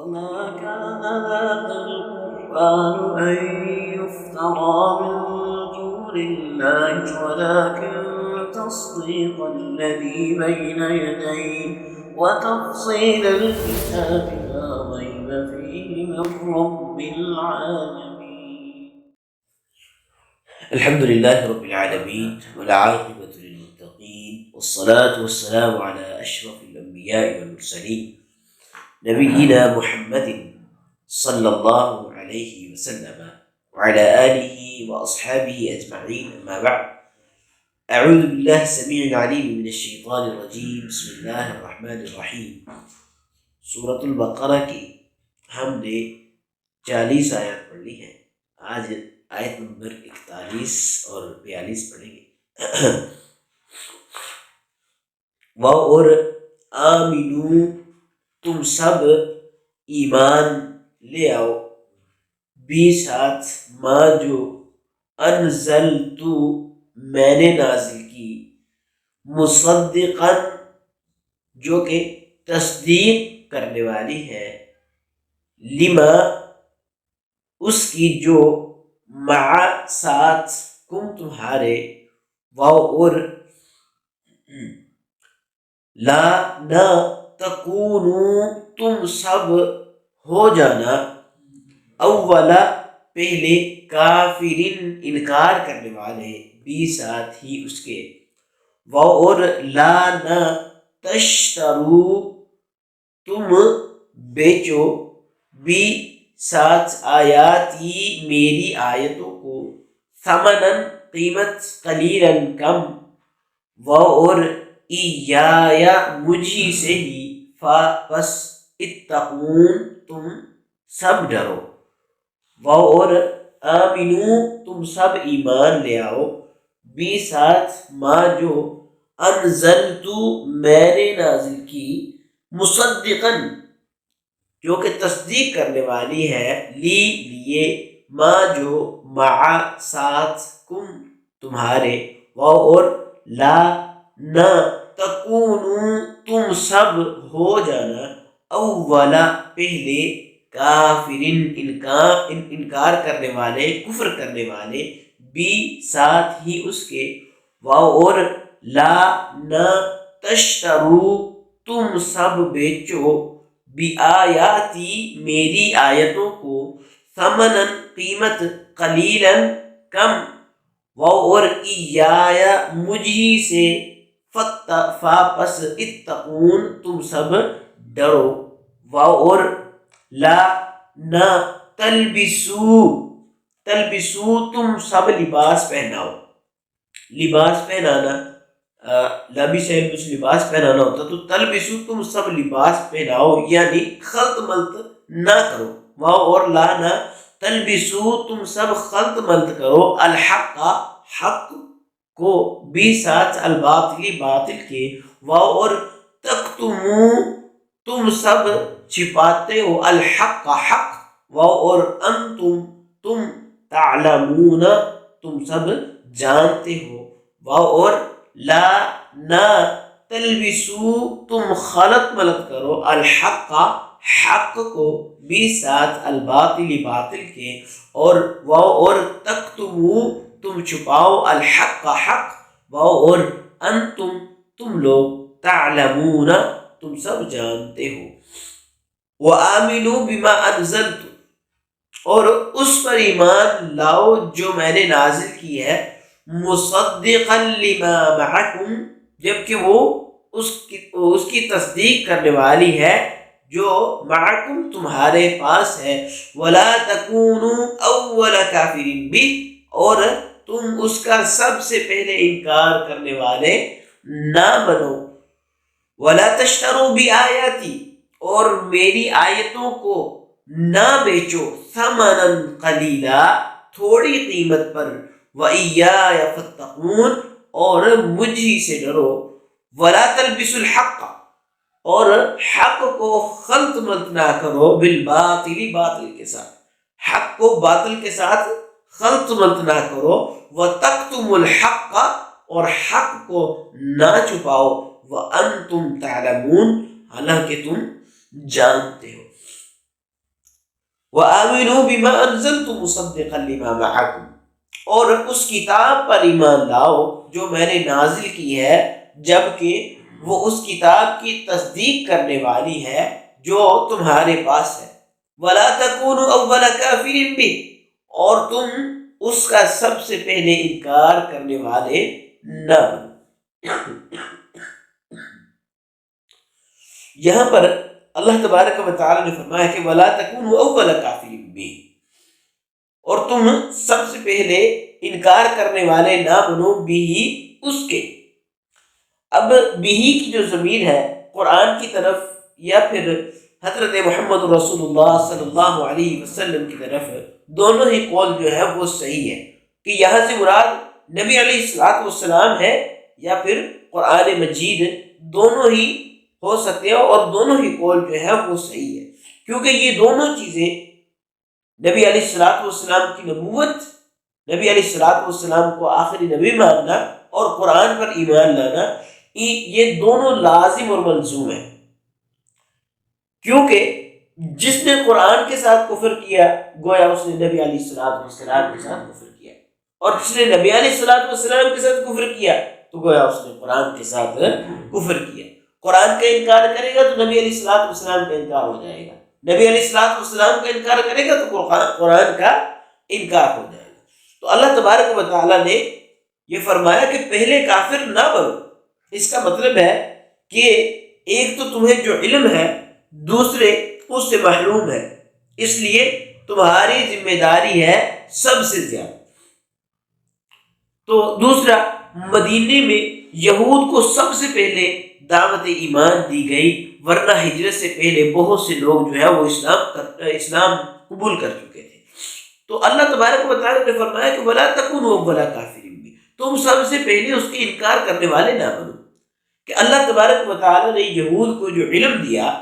وما كان هذا القرآن أن يفترى من دون الله ولكن تصديق الذي بين يديه وتفصيل الكتاب لا ريب فيه من رب العالمين. الحمد لله رب العالمين والعاقبة للمتقين والصلاة والسلام على أشرف الأنبياء والمرسلين نبينا محمد صلى الله عليه وسلم وعلى آله وأصحابه أجمعين. أما بعد، أعوذ بالله السميع العليم من الشيطان الرجيم. بسم الله الرحمن الرحیم. سورة البقرہ کی ہم نے 40 آیات پڑھ لی ہیں. آج آیت نمبر 41 اور 42 پڑھیں گے. اور آمنو، تم سب ایمان لے آؤ، بھی ساتھ ماں جو انزلتو میں نے نازل کی، مصدقاً جو کہ تصدیق کرنے والی ہے، لما اس کی جو مع ساتھ کم تمہارے، واو اور لا نہ تکونو تم سب ہو جانا، اولا پہلے، کافرین انکار کرنے والے، بھی ساتھ ہی اس کے، واو اور لا نہ تشترو تم بیچو، بھی ساتھ آیاتی میری آیتوں کو، ثمناً قیمت، قلیلاً کم، واو اور ایایا مجھی سے ہی، پس اتقون تم سب ڈرو، واو اور آمنو تم سب ایمان لے آؤ، بھی ساتھ ماں جو انزلتو میں نے نازل کی، مصدقاً جو کہ تصدیق کرنے والی ہے، لیے ماں جو مع ساتھ کم تمہارے، واو اور لا نہ تکونو تم سب ہو جانا، اولا پہلے، کافرین انکار کرنے والے، کفر کرنے والے، بھی ساتھ ہی اس کے، واو اور لا نہ تشترو تم سب بیچو، بھی آیاتی میری آیتوں کو، ثمناً قیمت، قلیلاً کم، واو اور ایایا مجھی سے، پس اتقون تم سب ڈرو، واو اور لا نہ تلبسو تم سب لباس پہناؤ. لباس پہنانا، لبس یلبس لباس پہنانا ہوتا، تو تلبسو تم سب لباس پہناؤ، یعنی خلط ملط نہ کرو، واو اور لا نہ تلبسو تم سب خلط ملط کرو، الحق حق کو، بھی ساتھ الباطلی باطل کے، واو اور تکتمو تم سب چھپاتے ہو، الحق حق، واو اور انتم تم، تعلمون تم سب جانتے ہو، واو اور لا نہ تلبسو تم خلط ملط کرو، الحق حق کو، بھی ساتھ الباطل باطل کے، اور واو اور تکتمو تم چھپاؤ، الحق حق، واو اور انتم تم لوگ، تعلمون تم سب جانتے ہو. وآمنوا بما انزلت، اور اس پر ایمان لاؤ جو میں نے نازل کی ہے، مصدقا لما معکم، جبکہ وہ اس کی تصدیق کرنے والی ہے جو معکم تمہارے پاس ہے، ولا تکونوا اول کافر بھی، اور تم اس کا سب سے پہلے انکار کرنے والے نہ بنو، ولا تشتروا بآیاتی، اور میری آیتوں کو نہ بیچو، ثمنا قلیلا، تھوڑی قیمت پر، وإیایا فاتقون، اور مجھی سے ڈرو، ولا تلبسوا الحق، اور حق کو خلط ملط نہ کرو، بالباطل باطل کے ساتھ، حق کو باطل کے ساتھ خلط ملط نہ کرو، وتکتموا الحق، اور حق کو نہ چھپاؤ، وانتم تعلمون، حالانکہ تم جانتے ہو. وَآمِنُوا بِمَا أَنزَلْتُ مُصَدِّقًا لِمَا مَعَكُمْ، اور اس کتاب پر ایمان لاؤ جو میں نے نازل کی ہے جبکہ وہ اس کتاب کی تصدیق کرنے والی ہے جو تمہارے پاس ہے۔ وَلَا تَكُونُوا أَوَّلَ كَافِرٍ بِهِ، اور تم اس کا سب سے پہلے انکار کرنے والے نہ بنو۔ یہاں پر اللہ تبارک و تعالی نے فرمایا کہ وَلَا تَكُونُوا أَوَّلَ كَافِرٍ بِهِ، اور تم سب سے پہلے انکار کرنے والے نہ بنو بھی اس کے۔ اب بھی کی جو ضمیر ہے قرآن کی طرف یا پھر حضرت محمد رسول اللہ صلی اللہ علیہ وسلم کی طرف، دونوں ہی قول جو ہے وہ صحیح ہے کہ یہاں سے مراد نبی علیہ الصلوۃ والسلام ہے یا پھر قرآن مجید، دونوں ہی ہو سکتے ہیں اور دونوں ہی قول جو ہے وہ صحیح ہے، کیونکہ یہ دونوں چیزیں نبی علیہ الصلوۃ والسلام کی نبوت، نبی علیہ الصلوۃ والسلام کو آخری نبی ماننا اور قرآن پر ایمان لانا، یہ دونوں لازم اور ملزوم ہیں، کیونکہ جس نے قرآن کے ساتھ کفر کیا گویا اس نے نبی علیہ الصلوۃ والسلام کے ساتھ کفر کیا، اور جس نے نبی علیہ الصلوۃ والسلام کے ساتھ کفر کیا تو گویا اس نے قرآن کے ساتھ کفر کیا۔ قرآن کا انکار کرے گا تو نبی علیہ الصلوۃ والسلام کا انکار ہو جائے گا، نبی علیہ الصلوۃ والسلام کا انکار کرے گا تو قرآن کا انکار ہو جائے گا۔ تو اللہ تبارک و تعالیٰ نے یہ فرمایا کہ پہلے کافر نہ بنو، اس کا مطلب ہے کہ ایک تو تمہیں جو علم ہے دوسرے اس سے محروم ہے، اس لیے تمہاری ذمہ داری ہے سب سے زیادہ۔ تو دوسرا، مدینے میں یہود کو سب سے پہلے دعوت ایمان دی گئی، ورنہ ہجرت سے پہلے بہت سے لوگ جو ہے وہ اسلام قبول کر چکے تھے۔ تو اللہ تبارک و تعالیٰ نے فرمایا کہ وَلَا تَكُونُوا أَوَّلَ كَافِرٍ بِهِ، تم سب سے پہلے اس کے انکار کرنے والے نہ بنو۔ کہ اللہ تبارک و تعالیٰ نے یہود کو جو علم دیا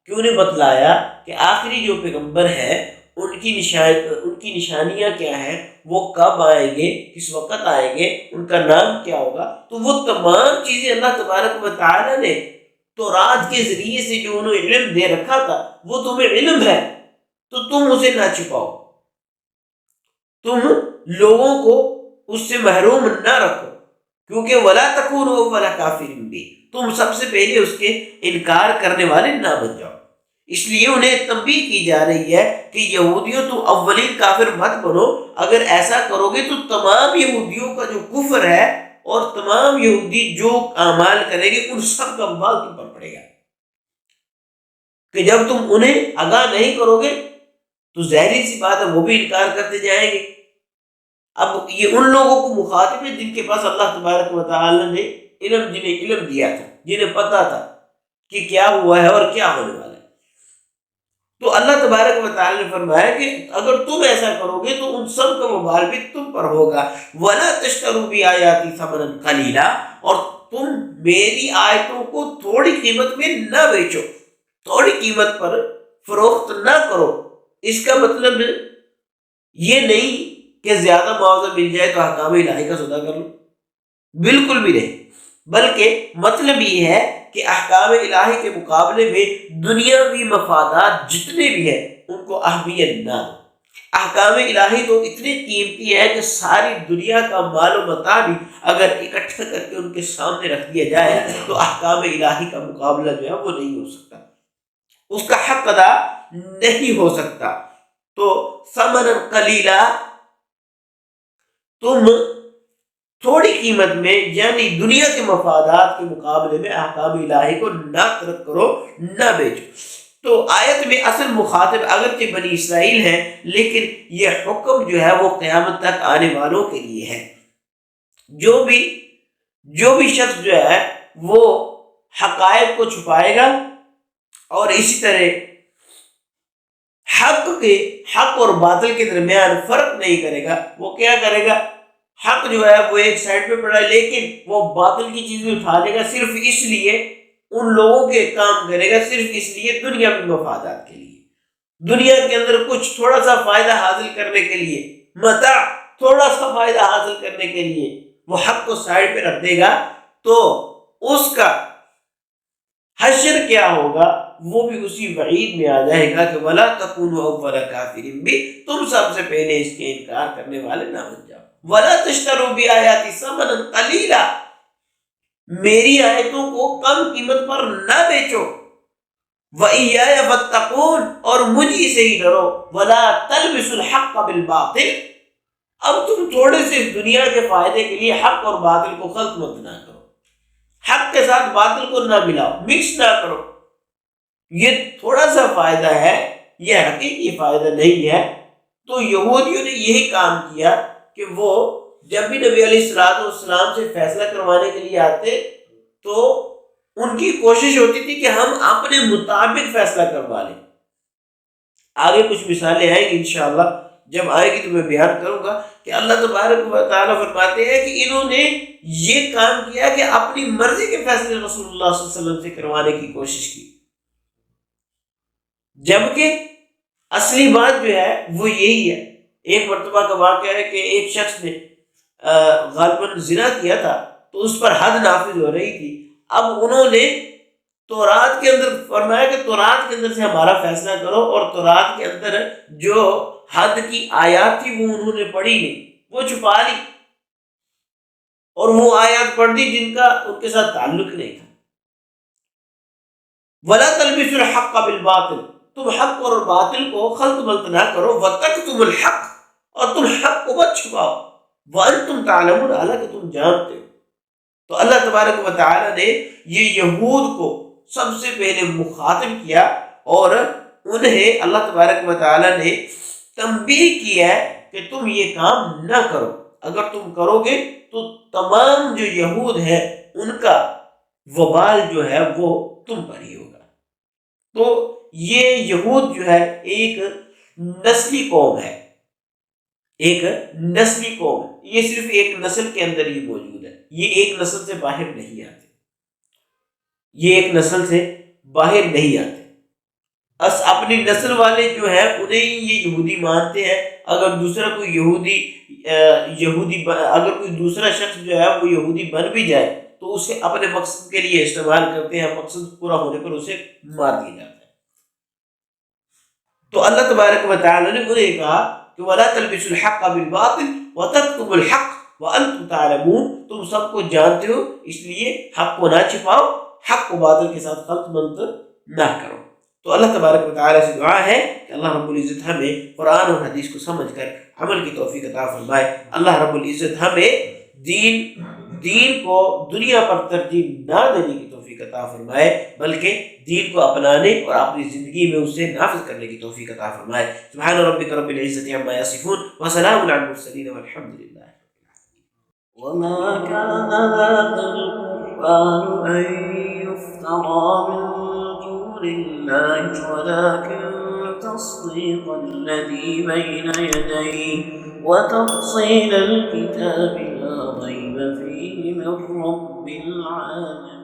کہ انہیں بتلایا کہ آخری جو پیغمبر ہے ان کی نشانیاں کیا ہیں، وہ کب آئیں گے، کس وقت آئیں گے، ان کا نام کیا ہوگا، تو وہ تمام چیزیں اللہ تبارک و تعالیٰ نے تورات کے ذریعے سے جو انہیں علم دے رکھا تھا وہ تمہیں علم ہے، تو تم اسے نہ چھپاؤ، تم لوگوں کو اس سے محروم نہ رکھو، کیونکہ وَلَا تَكُونُوا أَوَّلَ كَافِرٍ بِهِ، تم سب سے پہلے اس کے انکار کرنے والے نہ بن جاؤ۔ اس لیے انہیں تنبیہ کی جا رہی ہے کہ یہودیوں تم اولین کافر مت بنو، اگر ایسا کرو گے تو تمام یہودیوں کا جو کفر ہے اور تمام یہودی جو اعمال کریں گے ان سب کا وبال تم پر پڑے گا، کہ جب تم انہیں آگاہ نہیں کرو گے تو ظاہری سی بات ہے وہ بھی انکار کرتے جائیں گے۔ اب یہ ان لوگوں کو مخاطب ہے جن کے پاس اللہ تبارک و تعالی نے جنہیں علم دیا تھا، جنہیں پتا تھا کہ کیا ہوا ہے اور کیا ہونے والا ہے۔ تو اللہ تبارک و تعالی نے فرمایا کہ اگر تم ایسا کرو گے تو ان سب کا وبال بھی تم پر ہوگا۔ وَلَا تَشْتَرُوا بِآيَاتِي ثَمَنًا قَلِيلًا، اور تم میری آیتوں کو تھوڑی قیمت میں نہ بیچو، تھوڑی قیمت پر فروخت نہ کرو۔ اس کا مطلب یہ نہیں کہ زیادہ معاوضہ مل جائے تو احکام الہی کا سودا کر لو، بالکل بھی نہیں، بلکہ مطلب یہ ہے کہ احکام الہی کے مقابلے میں دنیاوی مفادات جتنے بھی ہیں ان کو اہمیت نہ دو۔ احکام الہی تو اتنی قیمتی ہے کہ ساری دنیا کا مال و متاع بھی اگر اکٹھا کر کے ان کے سامنے رکھ دیا جائے تو احکام الہی کا مقابلہ جو ہے وہ نہیں ہو سکتا، اس کا حق ادا نہیں ہو سکتا۔ تو ثمنا قلیلا، تم تھوڑی قیمت میں یعنی دنیا کے مفادات کے مقابلے میں احکام الہی کو نہ ترک کرو، نہ بیچو۔ تو آیت میں اصل مخاطب اگرچہ بنی اسرائیل ہے، لیکن یہ حکم جو ہے وہ قیامت تک آنے والوں کے لیے ہے۔ جو بھی شخص جو ہے وہ حقائق کو چھپائے گا اور اسی طرح حق اور باطل کے درمیان فرق نہیں کرے گا، وہ کیا کرے گا، حق جو ہے وہ ایک سائڈ پہ پڑا ہے لیکن وہ باطل کی چیزیں اٹھا لے گا، صرف اس لیے ان لوگوں کے کام کرے گا، صرف اس لیے دنیا میں مفادات کے لیے، دنیا کے اندر کچھ تھوڑا سا فائدہ حاصل کرنے کے لیے، متاع تھوڑا سا فائدہ حاصل کرنے کے لیے وہ حق کو سائڈ پہ رکھ دے گا، تو اس کا حشر کیا ہوگا، وہ بھی اسی وعید میں آ جائے گا کہ وَلَا تَكُونُوا أَوَّلَ كَافِرٍ بِهِ، تم سب سے پہلے اس کے انکار کرنے والے نہ بن جاؤ۔ وَلَا تَشْتَرُوا بِآيَاتِي ثَمَنًا قَلِيلًا، میری آیتوں کو کم قیمت پر نہ بیچو۔ وَإِيَّايَ فَاتَّقُونِ، اور مجھے سے ہی ڈرو۔ وَلَا تَلْبِسُوا الْحَقَّ بِالْبَاطِلِ، اب تم تھوڑے سے اس دنیا کے فائدے کے لیے حق اور باطل کو خلط مت نہ کرو، حق کے ساتھ باطل کو نہ ملاؤ، مکس نہ کرو۔ یہ تھوڑا سا فائدہ ہے، یہ حقیقی فائدہ نہیں ہے۔ تو یہودیوں نے یہی کام کیا کہ وہ جب بھی نبی علیہ السلام سے فیصلہ کروانے کے لیے آتے تو ان کی کوشش ہوتی تھی کہ ہم اپنے مطابق فیصلہ کروا لیں۔ آگے کچھ مثالیں آئیں گی انشاءاللہ، جب آئے گی تو میں بیان کروں گا کہ اللہ تبارک و تعالیٰ فرماتے ہیں کہ انہوں نے یہ کام کیا کہ اپنی مرضی کے فیصلے رسول اللہ صلی اللہ علیہ وسلم سے کروانے کی کوشش کی، جبکہ اصلی بات جو ہے وہ یہی ہے۔ ایک مرتبہ کا واقعہ ہے کہ ایک شخص نے غالباً زنا کیا تھا تو اس پر حد نافذ ہو رہی تھی۔ اب انہوں نے تورات کے اندر فرمایا کہ تورات کے اندر سے ہمارا فیصلہ کرو، اور تورات کے اندر جو حد کی آیات تھی وہ انہوں نے پڑھی نہیں، وہ چھپا لی، اور وہ آیات پڑھ دی جن کا ان کے ساتھ تعلق نہیں تھا۔ وَلَا تَلْبِسُوا الْحَقَّ بِالْبَاطِلِ، تم حق اور باطل کو خلط ملط نہ کرو۔ وَتَكْتُمُوا الْحَقَّ، اور تم حق کو مت چھپاؤ۔ وَأَنْتُمْ تَعْلَمُونَ، حالانکہ تم جانتے ہو۔ تو اللہ تبارک و تعالیٰ نے یہ یہود کو سب سے پہلے مخاطب کیا، اور انہیں اللہ تبارک و تعالیٰ نے تنبیہ کی ہے کہ تم یہ کام نہ کرو۔ اگر تم کرو گے تو تمام جو یہود ہیں ان کا وبال جو ہے وہ تم پر ہی ہوگا۔ تو یہ یہود جو ہے ایک نسلی قوم ہے، ایک نسلی قوم ہے، یہ صرف ایک نسل کے اندر ہی موجود ہے، یہ ایک نسل سے باہر نہیں آتے، یہ ایک نسل سے باہر نہیں آتے۔ اپنی نسل والے جو ہیں انہیں یہ یہودی مانتے ہیں۔ اگر دوسرا کوئی اگر کوئی دوسرا شخص جو ہے وہ یہودی بن بھی جائے تو اسے اپنے مقصد کے لیے استعمال کرتے ہیں، مقصد پورا ہونے پر اسے مار دیا جاتا ہے۔ تو اللہ تبارک و تعالیٰ نے انہیں کہا کہ وَلَا تَلْبِسُوا الْحَقَّ بِالْبَاطِلِ وَتَكْتُمُوا الْحَقَّ وَأَنْتُمْ تَعْلَمُونَ، تم سب کو جانتے ہو، اس لیے حق کو نہ چھپاؤ، حق کو باطل کے ساتھ خلط ملط نہ کرو۔ تو اللہ تبارک و تعالیٰ سے دعا ہے کہ اللہ رب العزت ہمیں قرآن اور حدیث کو سمجھ کر عمل کی توفیق عطا فرمائے۔ اللہ رب العزت ہمیں دین کو دنیا پر ترجیح نہ دینے کی توفیق عطا فرمائے، بلکہ دین کو اپنانے اور اپنی زندگی میں اسے نافذ کرنے کی توفیق عطا فرمائے۔ سبحان ربک رب العزت عما یصفون وسلام علی المرسلین والحمد للہ۔ وما كان هذا القرآن أن يفترى من دون الله ولكن تصديق الذي بين يديه وتفصيل الكتاب لا ريب فيه من رب العالمين۔